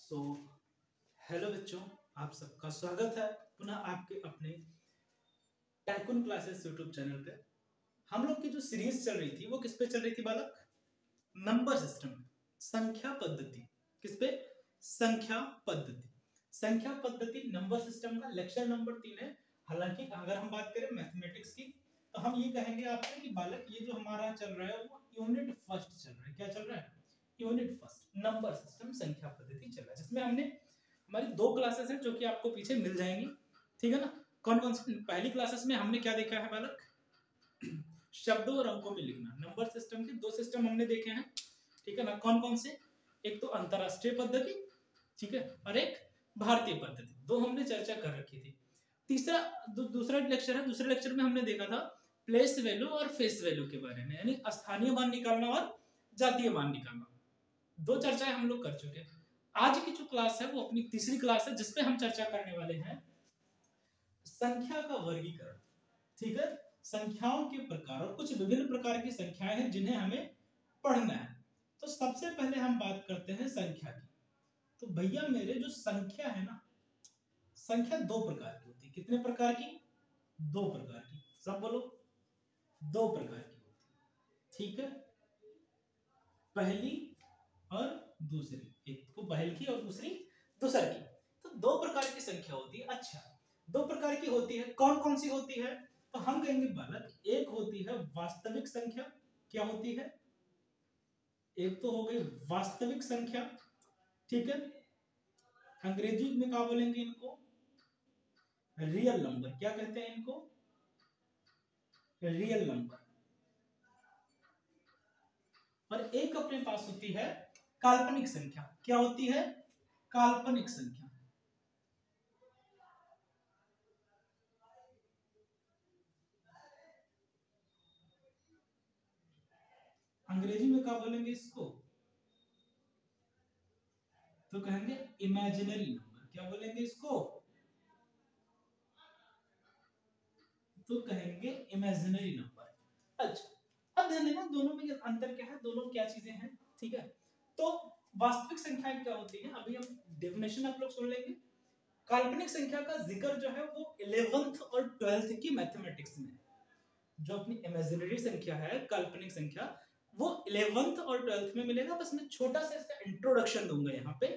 So hello बच्चों, आप सबका स्वागत है पुनः आपके अपने टाइकून क्लासेस यूट्यूब चैनल पे। हम लोग की जो सीरीज चल रही थी वो किस पे चल रही थी बालक? नंबर सिस्टम, संख्या पद्धति। किस पे? संख्या पद्धति। संख्या पद्धति नंबर सिस्टम का लेक्चर नंबर 3 है। हालांकि अगर हम बात करें मैथमेटिक्स की तो हम ये कहेंगे आपसे कि बालक ये जो हमारा चल रहा है वो यूनिट फर्स्ट चल रहा है। क्या चल रहा है? यूनिट फर्स्ट नंबर सिस्टम संख्या पद्धति चल रहा है, जिसमें हमने हमारी 2 क्लासेस हैं जो कि आपको पीछे मिल जाएंगी। ठीक है ना? कौन कौन सी? पहली क्लासेस में हमने क्या देखा है बालक? शब्दों और अंकों में लिखना। नंबर सिस्टम के 2 सिस्टम हमने देखे हैं। ठीक है ना? कौन कौन से? एक तो अंतरराष्ट्रीय पद्धति, ठीक है, और एक भारतीय पद्धति। 2 हमने चर्चा कर रखी थी। तीसरा दूसरा लेक्चर है, दूसरे लेक्चर में हमने देखा था प्लेस वैल्यू और फेस वैल्यू के बारे में, यानी स्थानीय मान निकालना और जातीय मान निकालना। 2 चर्चाएं हम लोग कर चुके हैं। आज की जो क्लास है वो अपनी तीसरी क्लास है, जिसपे हम चर्चा करने वाले हैं संख्या का वर्गीकरण। ठीक है? संख्याओं के प्रकार और कुछ विभिन्न प्रकार की संख्याएं हैं जिन्हें हमें पढ़ना है। तो सबसे पहले हम बात करते हैं संख्या की। तो भैया मेरे जो संख्या है ना, संख्या 2 प्रकार की होती है। कितने प्रकार की? 2 प्रकार की। सब बोलो, 2 प्रकार की होती है। ठीक है? पहली और दूसरी, एक को पहल की और दूसरी दूसर की। तो 2 प्रकार की संख्या होती है। अच्छा, 2 प्रकार की होती है, कौन कौन सी होती है? तो हम कहेंगे बालक, एक होती है वास्तविक संख्या। क्या होती है? एक तो हो गई वास्तविक संख्या, ठीक है, अंग्रेजी में क्या बोलेंगे इनको? Real number. क्या कहते हैं इनको? Real number. और एक अपने पास होती है काल्पनिक संख्या। क्या होती है? काल्पनिक संख्या। अंग्रेजी में क्या बोलेंगे इसको? तो कहेंगे इमेजिनरी नंबर। क्या बोलेंगे इसको? तो कहेंगे इमेजिनरी नंबर। अच्छा, अब ध्यान देना दोनों में अंतर क्या है, दोनों क्या चीजें हैं। ठीक है? तो वास्तविक संख्याएं क्या होती हैं, अभी हम डेफिनेशन आप लोग सुन लेंगे। काल्पनिक संख्या का जिक्र जो है वो 11th और 12th की मैथमेटिक्स में। जो अपनी इमेजिनरी संख्या है, काल्पनिक संख्या, वो 11th और 12th में मिलेगा। बस मैं छोटा सा इसका इंट्रोडक्शन दूंगा यहाँ पे,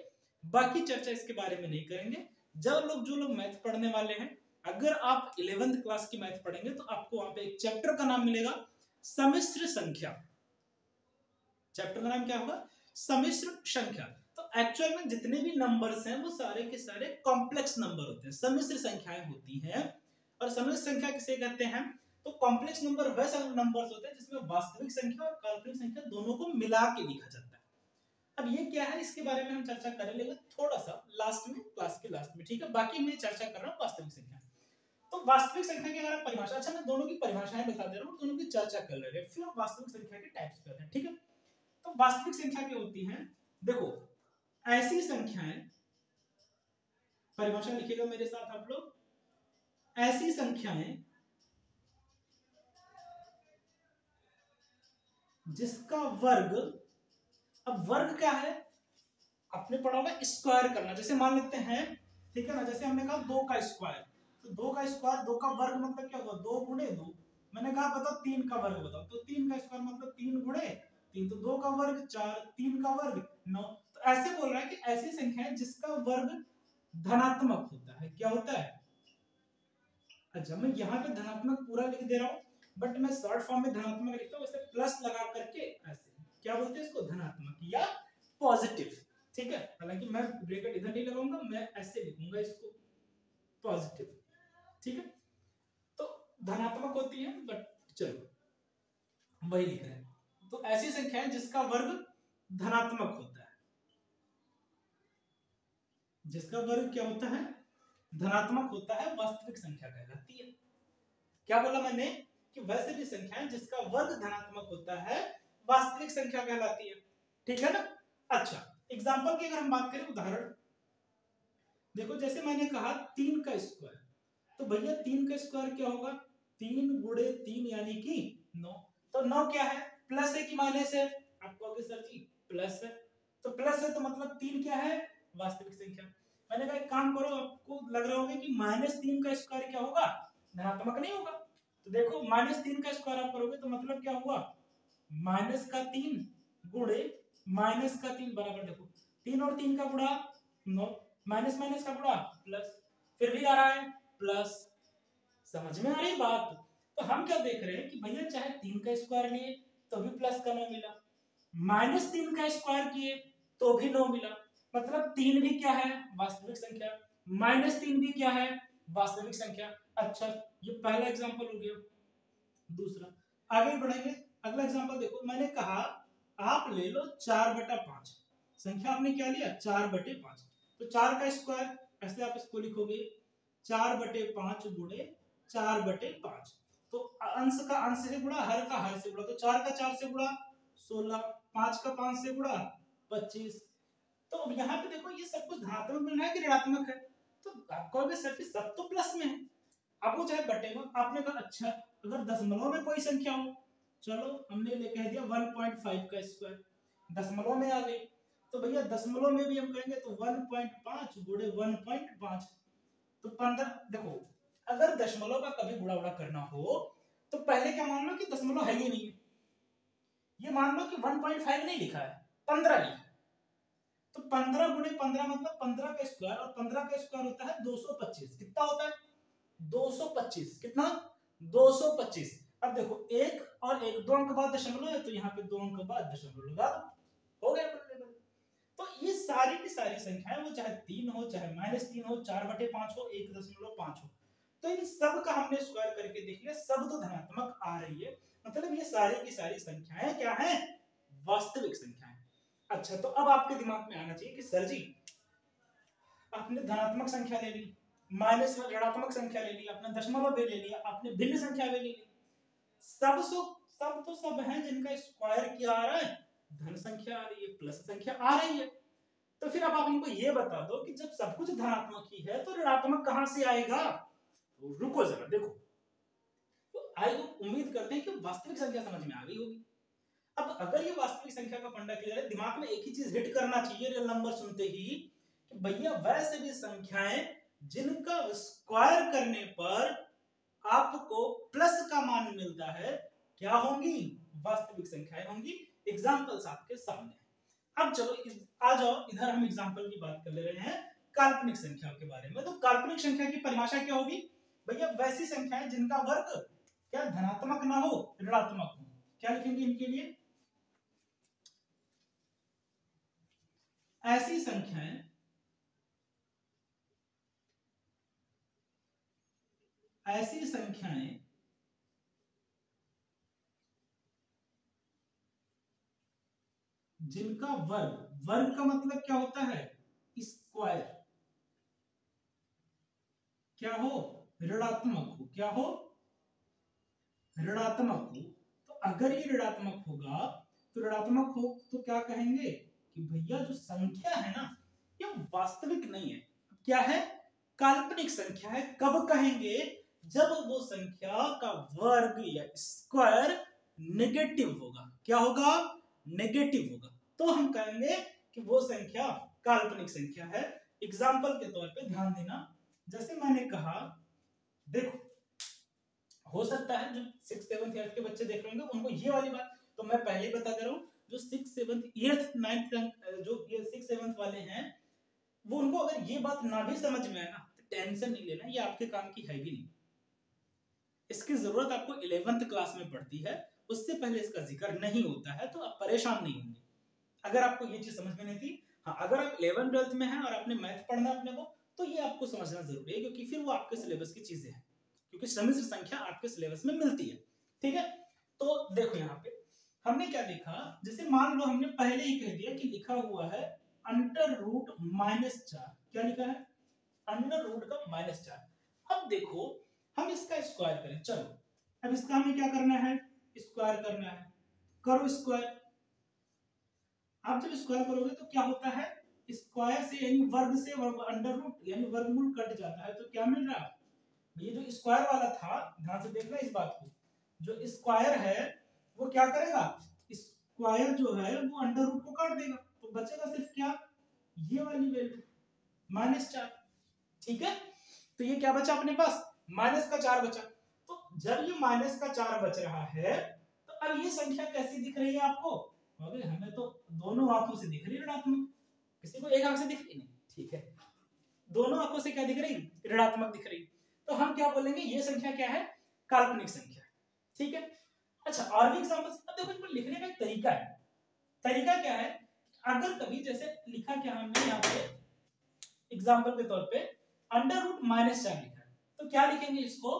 बाकी चर्चा इसके बारे में नहीं करेंगे। जो लोग मैथ पढ़ने वाले हैं, अगर आप 11th क्लास की मैथ पढ़ेंगे तो आपको वहां पे एक चैप्टर का नाम मिलेगा सम्मिश्र संख्या। चैप्टर का नाम क्या होगा? सम्मिश्र संख्या। तो एक्चुअल में जितने भी नंबर्स हैं वो सारे के सारे कॉम्प्लेक्स नंबर होते हैं, सम्मिश्र संख्याएं होती हैं। और सम्मिश्र संख्या किसे कहते हैं? तो कॉम्प्लेक्स नंबर वैसे नंबर्स होते हैं जिसमें वास्तविक संख्या और काल्पनिक संख्या दोनों को मिला के लिखा जाता है। अब ये क्या है, इसके बारे में हम चर्चा कर लेंगे थोड़ा सा लास्ट में, क्लास के लास्ट में। ठीक है? बाकी मैं चर्चा कर रहा हूँ वास्तविक संख्या। तो वास्तविक संख्या की अगर आप परिभाषा, अच्छा मैं दोनों की परिभाषाएं बता दे रहा हूँ, दोनों की चर्चा कर ले रहे हैं, फिर वास्तविक संख्या के टाइप्स करते हैं। ठीक है? तो वास्तविक संख्या क्या होती है? देखो, ऐसी संख्याएं, परिभाषा लिखिएगा मेरे साथ आप लोग, ऐसी संख्याएं जिसका वर्ग, अब वर्ग क्या है? आपने पढ़ा होगा स्क्वायर करना। जैसे मान लेते हैं, ठीक है ना, जैसे हमने कहा 2 का स्क्वायर, तो 2 का स्क्वायर, 2 का वर्ग मतलब क्या होगा? 2 गुणे 2। मैंने कहा बताओ 3 का वर्ग बताओ, तो 3 का स्क्वायर मतलब 3 गुणे 3, तो 2 का वर्ग 4, 3 का वर्ग 9। तो ऐसे बोल रहा है कि ऐसी संख्या है जिसका वर्ग धनात्मक होता है। क्या होता है? अच्छा, मैं यहाँ पे धनात्मक पूरा लिख दे रहा हूँ, बट मैं शॉर्ट फॉर्म में धनात्मक लिखता हूँ, वैसे प्लस लगा करके ऐसे। क्या बोलते हैं इसको? धनात्मक या पॉजिटिव। ठीक है? हालांकि मैं ब्रैकेट इधर नहीं लगाऊंगा, मैं ऐसे लिखूंगा इसको, पॉजिटिव। ठीक है? तो धनात्मक होती है, बट चलो वही लिख रहे हैं। तो ऐसी संख्या है जिसका वर्ग धनात्मक होता है। जिसका वर्ग क्या होता है? धनात्मक होता है, वास्तविक संख्या कहलाती है। क्या बोला मैंने? कि वैसे भी संख्याएं जिसका वर्ग धनात्मक होता है वास्तविक संख्या कहलाती है। ठीक है ना? अच्छा, एग्जांपल की अगर हम बात करें, उदाहरण देखो, जैसे मैंने कहा 3 का स्क्वायर, तो भैया 3 का स्क्वायर क्या होगा? 3 गुणे 3 यानी कि 9। तो 9 क्या है? प्लस है कि माइनस है? आप कहोगे सर जी प्लस है। तो प्लस है तो मतलब 3 क्या है? वास्तविक संख्या। मैंने कहा एक काम करो, आपको लग रहा होगा कि -3 का स्क्वायर क्या होगा, धनात्मक नहीं होगा। तो देखो -3 का स्क्वायर आप करोगे तो मतलब क्या हुआ, -3 गुणे -3 बराबर, देखो 3 और 3 का गुणा 9, माइनस माइनस का गुणा प्लस, फिर भी आ रहा है प्लस। समझ में आ रही बात। तो हम क्या देख रहे हैं कि भैया चाहे 3 का स्क्वायर लिए तो भी प्लस का 9 मिला, -3 का स्क्वायर किए तो भी 9 मिला, मतलब 3 भी क्या है, वास्तविक संख्या, -3 भी क्या है, वास्तविक संख्या। अच्छा, ये पहला एग्जांपल हो गया। दूसरा, आगे बढ़ेंगे, अगला एग्जांपल देखो, मैंने कहा आप ले लो 4/5, संख्या आपने क्या लिया 4/5, तो 4 का स्क्वायर, ऐसे आप इसको लिखोगे 4/5 गुणे 4/5, तो अंश का अंश से गुणा, हर का हर से गुणा, तो 4 का 4 से गुणा 16, 5 का 5 से गुणा 25। तो अब यहाँ पे देखो ये सब कुछ धनात्मक मिल रहा है कि ऋणात्मक है, तो आप कहोगे सर सब तो प्लस में है, अब वो चाहे बटे में। आपने कहा अच्छा अगर दशमलव में कोई संख्या हो, चलो हमने ले कह दिया 1.5 का स्क्वायर, दशमलव में आ गई, तो भैया दशमलव में भी हम कहेंगे तो 1.5 गुणे 1.5, तो 15। देखो अगर दशमलव का कभी गुणा उड़ा करना हो तो पहले क्या मान लो कि दशमलव है ही नहीं है, ये मान लो कि 1.5 नहीं लिखा है, 15 लिखा है, तो 15 गुणे 15 मतलब 15 का स्क्वायर, और 15 का स्क्वायर होता है 225। कितना होता है 225, कितना 225। अब देखो एक और एक, 2 अंक बाद दशमलव है तो यहाँ पे 2 अंक बाद दशमलव लगा दो, हो गया बराबर। तो ये सारी की सारी संख्याएं, वो चाहे 3 हो चाहे -3 हो, 4/5 हो, 1.5 हो, तो इन सब का हमने स्क्वायर करके देख लिया, सब तो धनात्मक आ रही है, मतलब ये सारी की सारी संख्याएं क्या हैं, वास्तविक संख्याएं। अच्छा, तो अब आपके दिमाग में आना चाहिए कि सर जी आपने धनात्मक संख्या ले ली, माइनस ऋणात्मक संख्या ले ली, आपने दशमलव भी ले लिया, आपने भिन्न संख्या भी ले ली, सब तो सब हैं जिनका स्क्वायर क्या आ रहा है, धन संख्या आ रही है, प्लस संख्या आ रही है। तो फिर अब आप हमको ये बता दो कि जब सब कुछ धनात्मक ही है तो ऋणात्मक कहां से आएगा। तो रुको जरा देखो, तो आई उम्मीद करते हैं कि वास्तविक संख्या समझ में आ गई होगी। अब अगर ये वास्तविक संख्या का फंडा क्लियर है, दिमाग में एक ही चीज हिट करना चाहिए रियल नंबर सुनते ही, कि भैया वैसे भी संख्याएं जिनका स्क्वायर करने पर आपको प्लस का मान मिलता है क्या होंगी, वास्तविक संख्याएं होंगी। एग्जांपल्स आपके सामने। अब चलो आ जाओ इधर, हम एग्जांपल की बात कर ले रहे हैं काल्पनिक संख्या के बारे में। तो काल्पनिक संख्या की परिभाषा क्या होगी भैया, वैसी संख्याएं जिनका वर्ग क्या धनात्मक ना हो ऋणात्मक हो। क्या लिखेंगे इनके लिए, ऐसी संख्याएं जिनका वर्ग, वर्ग का मतलब क्या होता है, स्क्वायर, क्या हो ऋणात्मक हो, क्या हो ऋणात्मक हो। तो अगर ये ऋणात्मक होगा तो ऋणात्मक हो तो क्या कहेंगे कि भैया जो संख्या है ना ये वास्तविक नहीं है, क्या है, काल्पनिक संख्या है। कब कहेंगे, जब वो संख्या का वर्ग या स्क्वायर नेगेटिव होगा। क्या होगा, नेगेटिव होगा, तो हम कहेंगे कि वो संख्या काल्पनिक संख्या है। एग्जाम्पल के तौर पे ध्यान देना, जैसे मैंने कहा, देखो हो सकता है जो 6th 7th 8th के बच्चे देख रहे होंगे उनको ये वाली बात तो मैं पहले ही बता दे रहा हूँ, जो 6th 7th 8th 9th जो ये 6th 7th वाले हैं, वो उनको अगर ये बात ना भी समझ में आए ना तो टेंशन नहीं लेना, ये आपके काम की है भी नहीं। इसकी जरूरत आपको 11th क्लास में पड़ती है, उससे पहले इसका जिक्र नहीं होता है, तो आप परेशान नहीं होंगे अगर आपको ये चीज समझ में नहीं थी। हाँ, अगर आप 11th 12th में हैं और आपने मैथ पढ़ना अपने को, तो ये आपको समझना जरूरी है, क्योंकि फिर वो आपके सिलेबस की चीजें हैं, क्योंकि सम्मिश्र संख्या आपके सिलेबस में मिलती है। ठीक है, तो देखो यहाँ पे हमने क्या देखा, जैसे मान लो हमने पहले ही कह दिया कि लिखा हुआ है √-4, क्या लिखा है, √4। अब देखो हम इसका स्क्वायर करें, चलो अब इसका हमें क्या करना है, स्क्वायर करना है, करो स्क्वायर। आप जब स्क्वायर करोगे तो क्या होता है, स्क्वायर से यानी वर्ग से √, यानी वर्गमूल कट जाता है, तो क्या मिल रहा है, ये जो स्क्वायर वाला था, ध्यान से देखना इस बात को, जो स्क्वायर है वो क्या करेगा, स्क्वायर जो है वो √को काट देगा, तो बचेगा सिर्फ क्या ये वाली वैल्यू -4। ठीक है, तो ये क्या बचा अपने पास, -4 बचा। तो जब ये -4 बच रहा है तो अब ये संख्या कैसी दिख रही है आपको, अबे हमें तो दोनों आंखों से दिख रही है ऋणात्मक, किसी को एक आंख से दिख रही नहीं, ठीक है, दोनों आंखों से क्या दिख रही, ऋणात्मक दिख रही। तो हम क्या बोलेंगे, ये संख्या क्या है, काल्पनिक संख्या। ठीक है, अच्छा और भी एग्जांपल्स, अब देखो इनको लिखने का एक तरीका है। तरीका क्या है, अगर कभी जैसे लिखा क्या हमने यहाँ पे एग्जांपल के तौर पे √-4 लिखा है, तो क्या लिखेंगे इसको,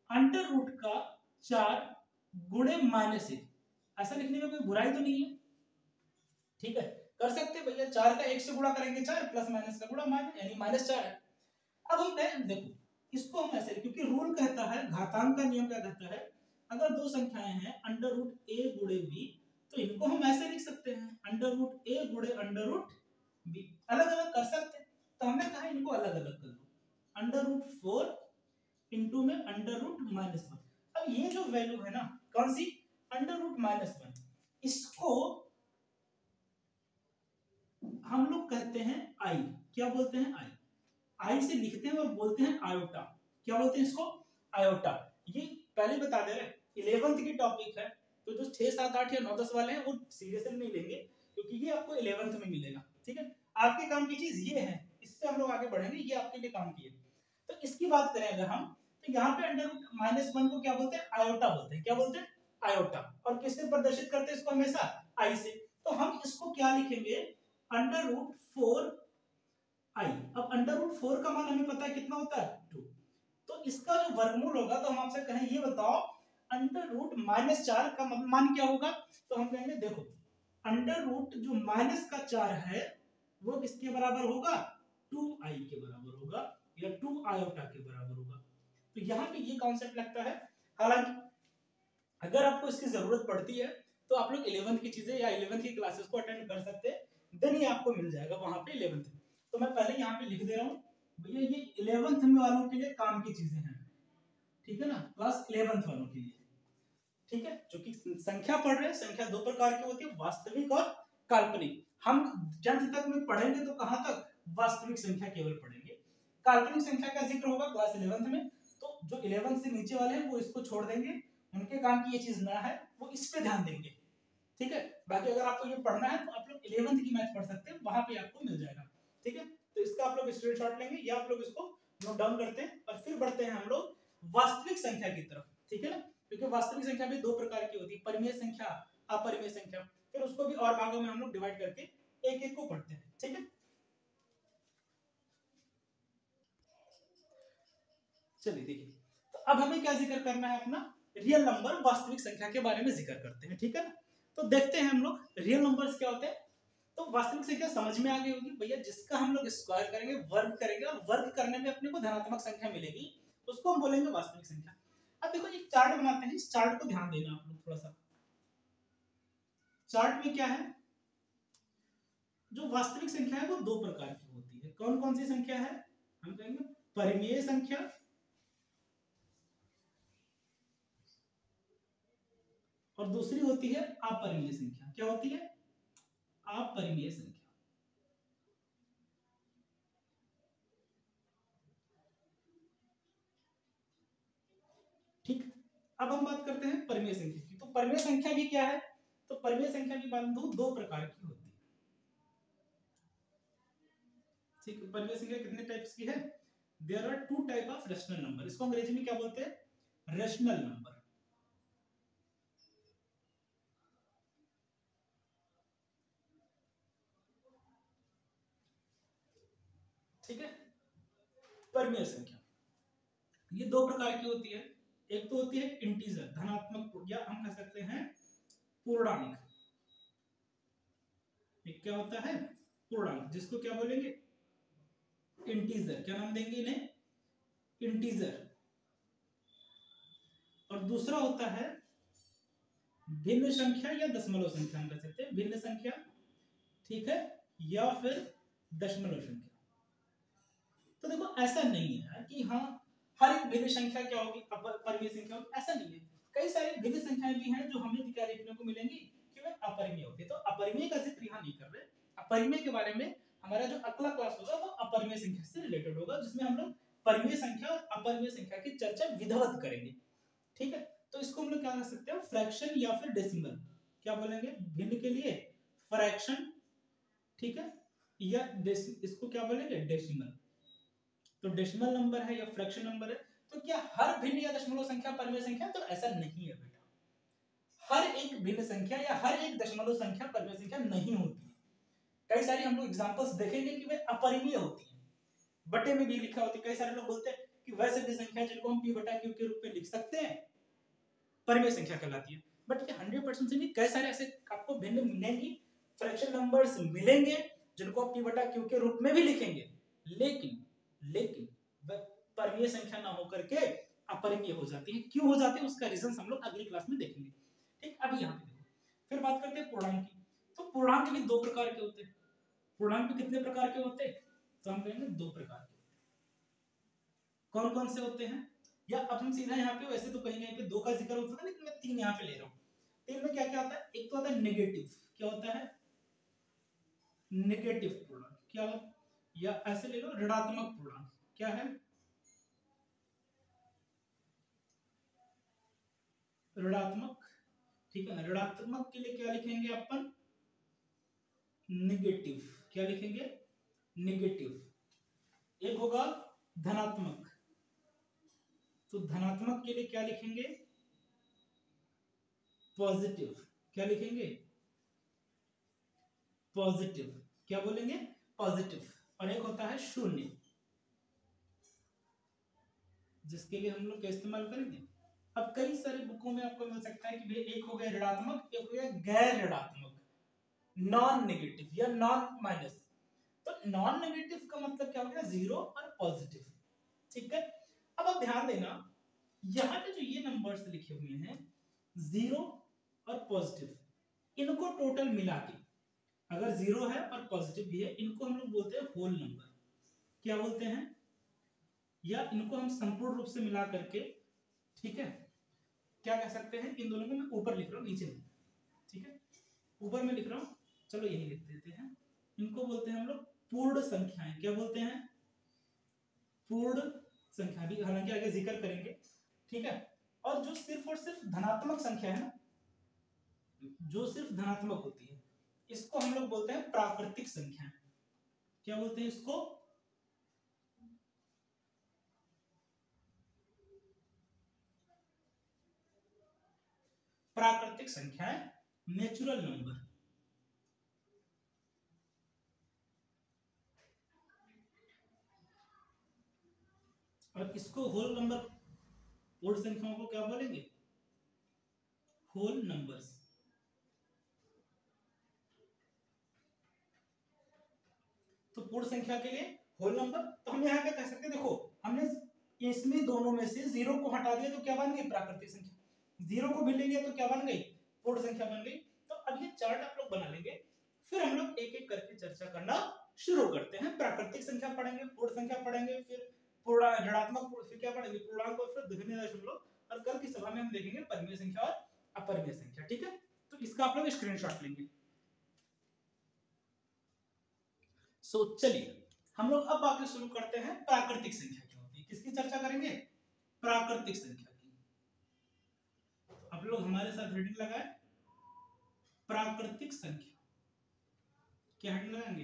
√4 गुणे -1। ऐसा लिखने में कोई बुराई तो नहीं है, ठीक है, कर सकते भैया, 4 का 1 से गुणा करेंगे 4, प्लस माइनस का गुणा माइनस, यानी -4 है। अब हम कहें देखो इसको हम ऐसे, क्योंकि रूल कहता है, घातांक का नियम क्या कहता है, अगर दो संख्याएं हैं √a गुणे b, तो इनको हम ऐसे लिख सकते हैं √a गुणे √b, अलग अलग कर सकते हैं। तो हमने कहा इनको अलग अलग कर लो, √4 इंटू में √-1। अब ये जो वैल्यू है ना, कौन सी, √-1, इसको हम लोग कहते हैं आई, क्या बोलते हैं, आई, आई से लिखते हैं और बोलते हैं आयोटा, क्या बोलते हैं इसको, आयोटा। ये पहले बता दे रहे 11th की टॉपिक है, तो जो 6, 7, 8 या 9, 10 वाले हैं वो सीरियसली नहीं लेंगे, क्योंकि ये आपको 11th में मिलेगा। ठीक है, आपके काम की चीज ये है, इससे हम लोग आगे बढ़ेंगे, ये आपके लिए काम की है। तो इसकी बात करें अगर हम, तो यहाँ पे √-1 को क्या बोलते हैं, आयोटा बोलते हैं, क्या बोलते हैं, आयोटा। और किससे प्रदर्शित करते हैं इसको, हमेशा आई से। तो हम इसको क्या लिखेंगे, √4 आई। अब √4 का मान हमें पता है कितना होता है, 2। तो इसका जो वर्गमूल होगा, तो हम आपसे कहें ये बताओ √-4 का मान क्या होगा, तो हम कहेंगे देखो √ जो -4 है वो किसके बराबर होगा, 2i के बराबर होगा, या 2 आयोटा के बराबर होगा। तो यहाँ पे ये कॉन्सेप्ट लगता है। हालांकि अगर आपको इसकी जरूरत पड़ती है तो आप लोग 11th की चीजें या 11th की क्लासेस को अटेंड कर सकते हैं, देन ये आपको मिल जाएगा वहां पे 11th। तो मैं पहले यहाँ पे लिख दे रहा हूँ भैया, ये 11th में वालों के लिए काम की चीजें हैं, ठीक है ना, क्लास 11th वालों के लिए। ठीक है, जो कि संख्या पढ़ रहे हैं, संख्या दो प्रकार की होती है, वास्तविक और काल्पनिक। हम 10th तक में पढ़ेंगे तो कहां तक, वास्तविक संख्या केवल पढ़ेंगे, काल्पनिक संख्या का जिक्र होगा क्लास 11th में। तो जो 11th से नीचे वाले हैं वो इसको छोड़ देंगे, उनके काम की ये चीज ना है, वो इस पे ध्यान देंगे। ठीक है, बाकी अगर आपको ये पढ़ना है तो आप लोग 11th की मैथ पढ़ सकते हैं, वहां पे आपको मिल जाएगा। ठीक है, तो इसका आप लोग स्क्रीनशॉट लेंगे या आप लोग इसको नोट डाउन करते हैं, और फिर बढ़ते हैं हम लोग वास्तविक संख्या की तरफ। ठीक है ना, क्योंकि वास्तविक संख्या भी दो प्रकार की होती है, परिमेय संख्या, अपरिमेय संख्या। फिर उसको भी और भागों में हम लोग डिवाइड करके एक एक को पढ़ते हैं। ठीक है, चलिए देखिए, तो अब हमें क्या जिक्र करना है अपना, रियल नंबर, वास्तविक संख्या के बारे में जिक्र करते हैं। ठीक है ना, तो देखते हैं हम लोग रियल नंबर्स क्या होते हैं। तो वास्तविक संख्या समझ में आ गई होगी भैया, जिसका हम लोग स्क्वायर करेंगे, वर्ग करेंगे, और वर्ग करने में अपने को धनात्मक संख्या मिलेगी, उसको हम बोलेंगे वास्तविक संख्या। अब देखो एक चार्ट बनाते हैं, इस चार्ट को ध्यान देना आप लोग थोड़ा सा। चार्ट में क्या है, जो वास्तविक संख्या है वो दो प्रकार की होती है। कौन कौन सी संख्या है, हम कहेंगे परिमेय संख्या और दूसरी होती है अपरिमेय संख्या। क्या होती है, अपरिमेय संख्या। ठीक, अब हम बात करते हैं परिमेय संख्या की। तो परिमेय संख्या भी क्या है, तो परिमेय संख्या की बात दो प्रकार की होती है। ठीक, परिमेय संख्या कितने टाइप्स की है, there are 2 type of rational number. इसको अंग्रेजी में क्या बोलते हैं, रेशनल नंबर। ठीक है, परिमेय संख्या ये दो प्रकार की होती है। एक तो होती है इंटीजर, धनात्मक, या हम कह सकते हैं पूर्णांक। एक क्या होता है, पूर्णांक, जिसको क्या बोलेंगे, इंटीजर। क्या नाम देंगे इन्हें, इंटीजर। और दूसरा होता है भिन्न संख्या या दशमलव संख्या, हम कह सकते हैं भिन्न संख्या, ठीक है, या फिर दशमलव संख्या। तो देखो ऐसा नहीं है कि हाँ हर एक भिन्न संख्या क्या होगी, परिमेय संख्या होगी, ऐसा नहीं है। कई सारी भिन्न संख्याएं भी हैं जो हमें क्या देखने को मिलेंगी कि वे अपरिमेय होती है। तो अपरिमेय का जिक्र यहाँ नहीं कर रहे, अपरिमेय के बारे में हमारा जो अगला क्लास होगा वो अपरिमेय संख्या से रिलेटेड होगा, जिसमें हम लोग परिमेय संख्या और अपरिमेय संख्या की चर्चा विधिवत करेंगे। ठीक है, तो इसको हम लोग क्या कर सकते हैं, फ्रैक्शन या फिर डेसिमल, क्या बोलेंगे भिन्न के लिए फ्रैक्शन, ठीक है, या इसको क्या बोलेंगे डेसिमल। तो डेसिमल नंबर है या फ्रैक्शन नंबर है, तो क्या हर भिन्न या दशमलव संख्या परिमेय संख्या, तो ऐसा नहीं है बेटा, हर एक भिन्न संख्या या हर एक दशमलव संख्या परिमेय संख्या नहीं होती है। कई सारी हम लोग एग्जांपल्स देखेंगे कि वे अपरिमेय होती है, बटे में भी लिखा होती है। कई सारे लोग बोलते हैं कि वैसे भी संख्या जिनको हम p बटा q के रूप में लिख सकते हैं परिमेय संख्या कहलाती है, बट ये 100% से नहीं, कई सारे ऐसे आपको भिन्न मिलेंगी, फ्रैक्शन नंबर्स मिलेंगे जिनको आप p बटा q के रूप में भी लिखेंगे, लेकिन वह परिमेय संख्या ना होकर के अपरिमेय हो जाती है। क्यों हो जाती है उसका रीजन हम लोग अगली क्लास में देखेंगे। ठीक, अभी यहाँ पे देखो, फिर बात करते हैं पूर्णांक की। तो पूर्णांक भी दो प्रकार के होते हैं। पूर्णांक भी कितने प्रकार के होते हैं, तो हम कहेंगे दो प्रकार के। कौन कौन से होते हैं, या अब हम सीधा यहाँ पे, वैसे तो कहीं पे दो का जिक्र होता है, लेकिन मैं तीन यहाँ पे ले रहा हूँ। तीन में क्या क्या आता है, एक तो आता है नेगेटिव, क्या होता है नेगेटिव पूर्णांक, क्या होता, या ऐसे ले लो ऋणात्मक पूर्णांक, क्या है ऋणात्मक। ठीक है, ऋणात्मक के लिए क्या लिखेंगे अपन नेगेटिव, क्या लिखेंगे नेगेटिव। एक होगा धनात्मक, तो धनात्मक के लिए क्या लिखेंगे पॉजिटिव, क्या लिखेंगे पॉजिटिव, क्या बोलेंगे पॉजिटिव। और एक होता है शून्य, जिसके लिए हम लोग क्या इस्तेमाल करेंगे। अब कई सारे बुकों में आपको मिल सकता है कि भाई एक हो गया ऋणात्मक, एक हो गया गैर ऋणात्मक, नॉन नेगेटिव या नॉन माइनस। तो नॉन नेगेटिव का मतलब क्या हो गया जीरो और पॉजिटिव। ठीक है, अब आप ध्यान देना, यहाँ पे जो ये नंबर्स लिखे हुए हैं जीरो और पॉजिटिव, इनको टोटल मिला के अगर जीरो है और पॉजिटिव भी है, इनको हम लोग बोलते हैं होल नंबर, क्या बोलते हैं, या इनको हम संपूर्ण रूप से मिला करके, ठीक है, क्या कह सकते हैं, इन दोनों को मैं ऊपर लिख रहा हूँ नीचे नहीं, ठीक है, ऊपर में लिख रहा हूँ, चलो यही लिख देते हैं। इनको बोलते हैं हम लोग पूर्ण संख्याएं, क्या बोलते हैं पूर्ण संख्या, भी हालांकि आगे जिक्र करेंगे। ठीक है, और जो सिर्फ और सिर्फ धनात्मक संख्या है ना, जो सिर्फ धनात्मक होती है, इसको हम लोग बोलते हैं प्राकृतिक संख्या। क्या बोलते हैं इसको, प्राकृतिक संख्याएं, नेचुरल नंबर। और इसको होल नंबर, पूर्ण संख्याओं को क्या बोलेंगे होल नंबर्स। तो पूर्ण संख्या के लिए होल नंबर, तो हम यहाँ पे कह सकते हैं, देखो हमने इसमें दोनों में से जीरो को हटा दिया तो क्या बन गई प्राकृतिक संख्या, जीरो को भी ले लिया तो क्या बन गई पूर्ण संख्या बन गई। तो अब ये चार्ट आप लोग बना लेंगे, फिर हम लोग एक एक करके चर्चा करना शुरू करते हैं। प्राकृतिक संख्या पढ़ेंगे, पूर्ण संख्या पढ़ेंगे, फिर पूर्ण ऋणात्मक, फिर क्या पढ़ेंगे पूर्णांक, और फिर भिन्न दशमलव, और कल की सभा में हम देखेंगे परिमेय संख्या और अपरिमेय संख्या। ठीक है, तो इसका आप लोग स्क्रीनशॉट लेंगे। सो चलिए हम लोग अब आगे शुरू करते हैं, प्राकृतिक संख्या क्या होती है, किसकी चर्चा करेंगे प्राकृतिक संख्या की। तो आप लोग हमारे साथ हेडिंग लगाए प्राकृतिक संख्या, क्या हेडिंग लगाएंगे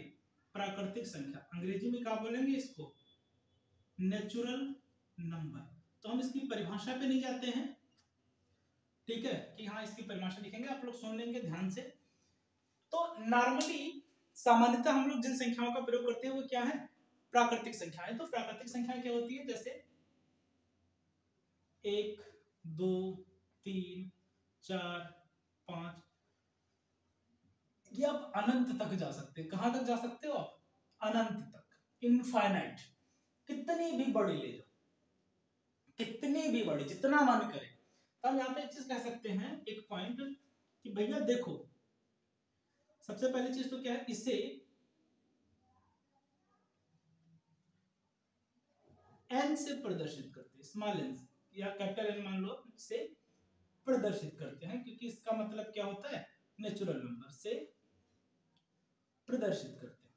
प्राकृतिक संख्या, अंग्रेजी में क्या बोलेंगे इसको नेचुरल नंबर। तो हम इसकी परिभाषा पे नहीं जाते हैं, ठीक है, कि हाँ इसकी परिभाषा लिखेंगे, आप लोग सुन लेंगे ध्यान से। तो नॉर्मली सामान्यतः हम लोग जिन संख्याओं का प्रयोग करते हैं वो क्या है प्राकृतिक संख्याएं। तो प्राकृतिक संख्याएं क्या होती है, जैसे 1 2 3 4 5, ये आप अनंत तक जा सकते हैं। कहां तक जा सकते हो आप, अनंत तक, इनफाइनाइट, कितनी भी बड़ी ले जाओ, कितनी भी बड़ी, जितना मन करे। तो हम यहाँ पे एक चीज कह सकते हैं, एक पॉइंट, कि भैया देखो सबसे पहली चीज तो क्या है, इसे n से प्रदर्शित करते हैं, स्मॉल n या कैपिटल N मान लो, से प्रदर्शित करते हैं, क्योंकि इसका मतलब क्या होता है नेचुरल नंबर से प्रदर्शित करते हैं।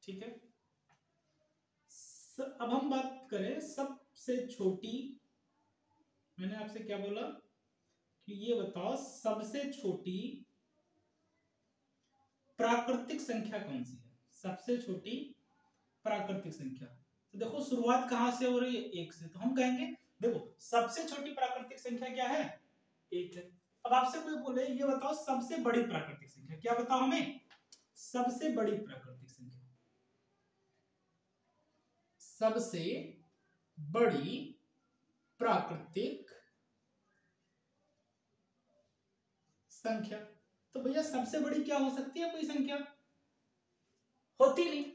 ठीक है। अब हम बात करें सबसे छोटी, मैंने आपसे क्या बोला कि ये बताओ सबसे छोटी प्राकृतिक संख्या कौन सी है। सबसे छोटी प्राकृतिक संख्या, तो देखो शुरुआत कहां से हो रही है, एक से, तो हम कहेंगे देखो सबसे छोटी प्राकृतिक संख्या क्या है, एक है। अब आपसे कोई बोले ये बताओ सबसे बड़ी प्राकृतिक संख्या, क्या बताओ हमें, सबसे बड़ी प्राकृतिक संख्या, सबसे बड़ी प्राकृतिक संख्या। तो भैया सबसे बड़ी क्या हो सकती है, कोई संख्या होती नहीं।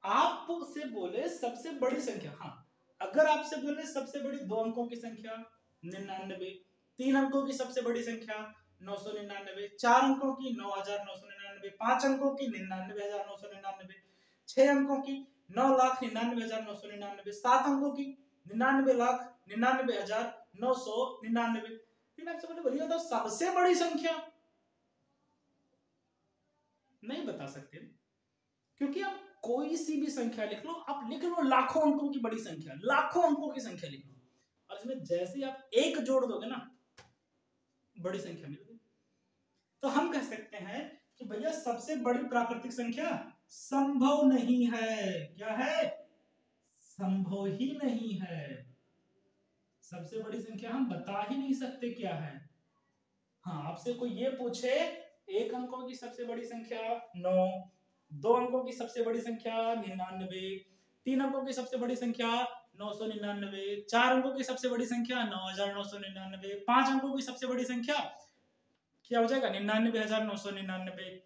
आपसे बोले सबसे बड़ी संख्या, हाँ अगर आपसे बोले सबसे बड़ी 2 अंकों की संख्या 99, 3 अंकों की सबसे बड़ी संख्या 999, 4 अंकों की 9999, 5 अंकों की 99,999, 6 अंकों की 9,99,999, 7 अंकों की 99,99,999। लेकिन आपसे बोले बोलिए तो सबसे बड़ी संख्या नहीं बता सकते, क्योंकि आप कोई सी भी संख्या लिख लो, आप लिख लो लाखों अंकों की बड़ी संख्या, लाखों अंकों की संख्या लिख लो, और इसमें जैसे ही आप एक जोड़ दोगे ना बड़ी संख्या मिल गई। तो हम कह सकते हैं कि भैया सबसे बड़ी प्राकृतिक संख्या संभव नहीं है। क्या है, संभव ही नहीं है। सबसे बड़ी संख्या हम बता ही नहीं सकते क्या है। हाँ आपसे कोई ये पूछे एक अंकों की सबसे बड़ी संख्या 9, 2 अंकों की सबसे बड़ी संख्या 99, 3 अंकों की सबसे बड़ी संख्या 999, 4 अंकों की सबसे बड़ी संख्या 9,999, 5 अंकों की सबसे बड़ी संख्या क्या हो जाएगा 99,999,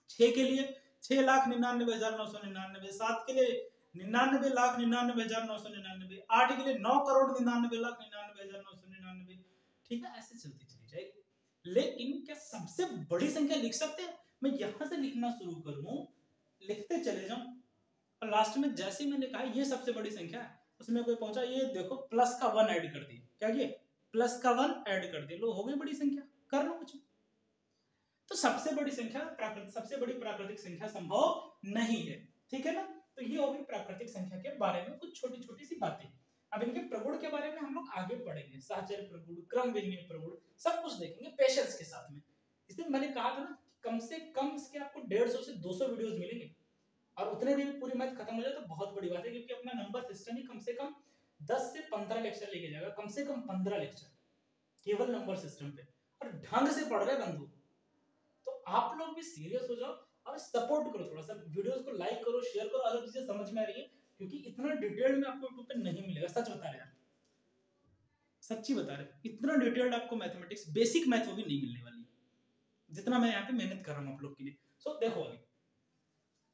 6 के लिए 6,99,999, 7 के लिए 99,99,999, 8 के लिए 9,99,99,999। ठीक है, ऐसे चलती चली जाएगी। लेकिन क्या सबसे बड़ी संख्या लिख सकते हैं? मैं यहां से लिखना शुरू करूं, लिखते चले जाऊं, और लास्ट में जैसे मैंने कहा ये सबसे बड़ी संख्या है, उसमें कोई पहुंचा, ये देखो प्लस का 1 ऐड कर दिया, क्या किए प्लस का 1 ऐड कर दिया, लो हो गई बड़ी संख्या, कर लो कुछ। तो सबसे बड़ी संख्या सबसे बड़ी प्राकृतिक संख्या संभव नहीं है, ठीक है ना। तो ये होगी प्राकृतिक संख्या के बारे में कुछ छोटी छोटी सी बातें। अब इनके प्रगुण के बारे में हम लोग आगे पढ़ेंगे, साहचर्य प्रगुण, क्रम विनिमय प्रगुण, सब कुछ देखेंगे पेशेंस के साथ में। इसलिए मैंने कहा था ना कम से कम इसके आपको 150 से 200 वीडियोस मिलेंगे, और उतने भी पूरी मैथ खत्म हो जाए तो बहुत बड़ी बात है, क्योंकि अपना नंबर सिस्टम ही कम से कम 10 से 15 लेक्चर लेके जाएगा, कम से कम 15 लेक्चर केवल नंबर सिस्टम पे, और ढंग से पढ़ रहे बंधु। तो आप लोग भी सीरियस हो जाओ और सपोर्ट करो, थोड़ा सा वीडियोस को लाइक करो, शेयर करो, अगर चीजें समझ में आ रही है, क्योंकि इतना डिटेल में आपको यूट्यूब पे नहीं मिलेगा, सच बता रहे हैं, सच्ची बता रहे, इतना डिटेल्ड आपको मैथमेटिक्स बेसिक मैथ वो भी नहीं मिलने वाली जितना मैं यहाँ पे मेहनत कर रहा हूँ आप लोग के लिए। सो देखो आगे,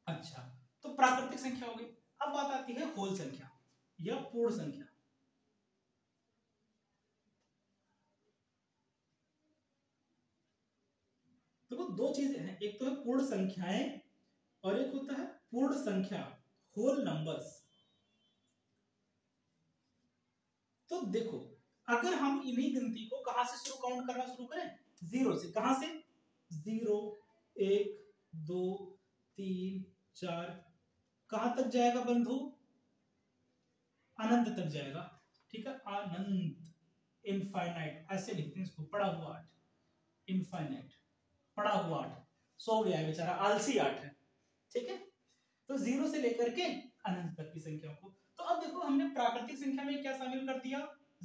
अच्छा तो प्राकृतिक संख्या हो गई। अब बात आती है होल संख्या या पूर्ण संख्या। देखो दो चीजें हैं, एक तो है पूर्ण संख्याएं और एक होता है पूर्ण संख्या, होल नंबर्स। तो देखो अगर हम इन्हीं गिनती को कहां से शुरू काउंट करना शुरू करें, जीरो से, कहां से 0 1 2 3 4, कहां तक जाएगा बंधु, अनंत तक जाएगा, ठीक है, अनंत, इनफाइनाइट ऐसे लिखते हैं इसको, पड़ा हुआ 8, इनफाइनाइट पड़ा हुआ 8, सो गया है बेचारा, आलसी 8 है, ठीक है। तो 0 से लेकर के अनंत तक की संख्या को, तो अब देखो हमने प्राकृतिक संख्या में क्या शामिल कर दिया,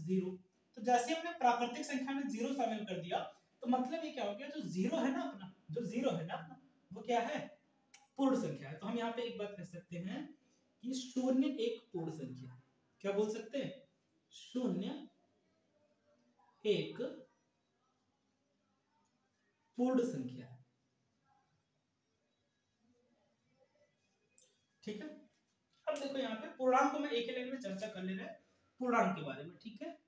0। तो जैसे हमने प्राकृतिक संख्या में 0 शामिल कर दिया, तो मतलब ये क्या हो गया, जो 0 है ना अपना, जो 0 है ना अपना, वो क्या है, पूर्ण संख्या है। तो हम यहाँ पे एक बात कह सकते हैं कि 0 एक पूर्ण संख्या है। क्या बोल सकते हैं, 0 एक पूर्ण संख्या है, ठीक है। अब देखो यहाँ पे पूर्णांक को मैं एक ही लाइन में चर्चा कर ले रहे हैं, पूर्णांक के बारे में, ठीक है।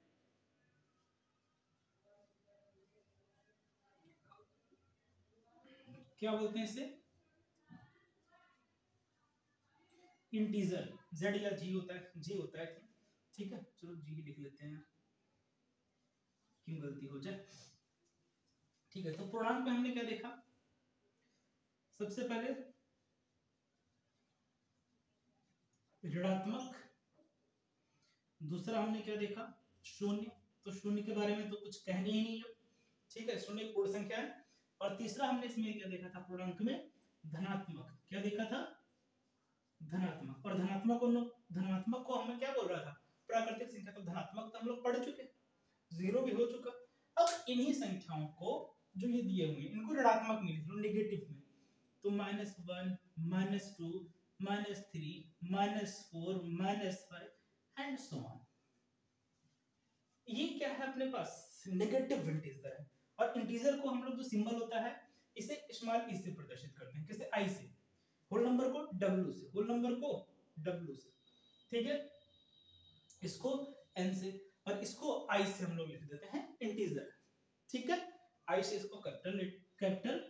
क्या बोलते हैं इसे, इंटीजर, जेड या जी होता है, जी होता है, ठीक है, चलो जी लिख लेते हैं, क्यों गलती हो जाए, ठीक है। तो पूर्णांक में हमने क्या देखा, सबसे पहले ऋणात्मक। दूसरा हमने क्या देखा, शून्य, तो शून्य के बारे में तो कुछ कहने ही नहीं है, ठीक है, शून्य पूर्ण संख्या है। और तीसरा हमने इसमें क्या देखा था, पूर्णांक में धनात्मक, क्या देखा था, धनात्मक। और धनात्मक को हमें क्या बोल रहा था, प्राकृतिक संख्या। तो धनात्मक तो हम लोग पढ़ चुके, जीरो भी हो चुका। अब इन्हीं संख्याओं को जो ये दिए हुए इनको ऋणात्मक में लिख लो, नेगेटिव में। तो -1, -2, -3, -4, -5 एंड सो ऑन। ये क्या है अपने पास, नेगेटिव इंटीजर है। और इंटीजर को हम लोग जो सिंबल होता है इसे स्मॉल ई से प्रदर्शित करते हैं, किसे, आई से, होल नंबर को डब्ल्यू से, होल नंबर को डब्ल्यू से, ठीक है, इसको एन से, और इसको आई से हम लोग लिख देते हैं इंटीजर, ठीक है। आई से इसको कैपिटल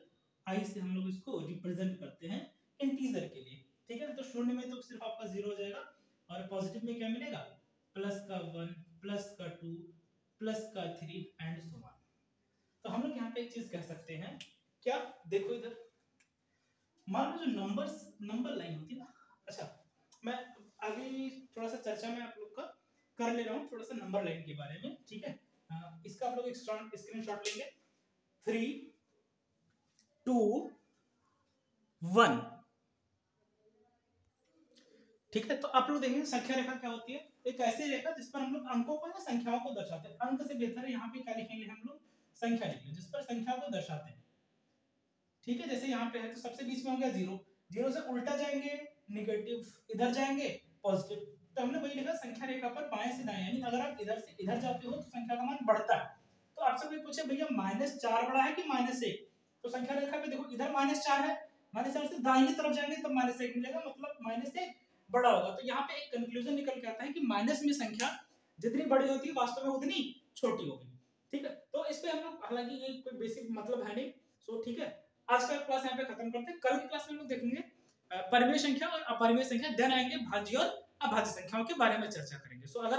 आई से हम लोग इसको रिप्रेजेंट करते हैं इंटीजर के लिए, ठीक है। तो शून्य में तो सिर्फ आपका 0 हो जाएगा, और पॉजिटिव में क्या मिलेगा, प्लस का 1, प्लस का 2, प्लस का 3 एंड सो ऑन। तो हम लोग यहाँ पे एक चीज कह सकते हैं, क्या, देखो इधर, मान लो जो नंबर लाइन होती है ना, अच्छा मैं आगे थोड़ा सा चर्चा में आप लोग का कर ले रहा हूँ, थोड़ा सा नंबर लाइन के बारे में, ठीक है। इसका आप लोग एक स्क्रीनशॉट लेंगे, 3, 2, 1, ठीक है। तो आप लोग देखेंगे संख्या रेखा क्या होती है, एक ऐसी रेखा जिस पर हम लोग अंकों को या संख्याओं को दर्शाते हैं। अंक से बेहतर है यहाँ पे क्या लिखेंगे हम लोग, संख्या लिखेंगे, जिस पर संख्या को दर्शाते हैं, ठीक है। जैसे यहाँ पे है तो सबसे बीच में हो गया 0, 0 से उल्टा जाएंगे नेगेटिव, इधर जाएंगे पॉजिटिव। तो हमने वही लिखा, संख्या रेखा पर बाएं से दाएं, यानी अगर आप इधर से इधर जाते हो तो संख्या का मान बढ़ता है। तो आपसे कोई पूछे भैया -4 बड़ा है कि -1, तो संख्या रेखा पे देखो इधर -4 है, -4 से दाहिनी तरफ जाएंगे तब -1 मिलेगा, मतलब -1 बड़ा होगा। तो यहाँ पे एक कंक्लूजन निकल के आता है कि माइनस में संख्या जितनी बड़ी होती है वास्तव में उतनी छोटी होगी, ठीक है। तो इस पे हम लोग, हालांकि ये कोई बेसिक मतलब है नहीं, सो ठीक है, आज का क्लास यहाँ पे खत्म करते हैं। कल की क्लास में हम लोग देखेंगे परिमेय संख्या और अपरिमेय संख्या, देन आएंगे भाज्य और अभाज्य संख्याओं के बारे में चर्चा करेंगे। सो अगर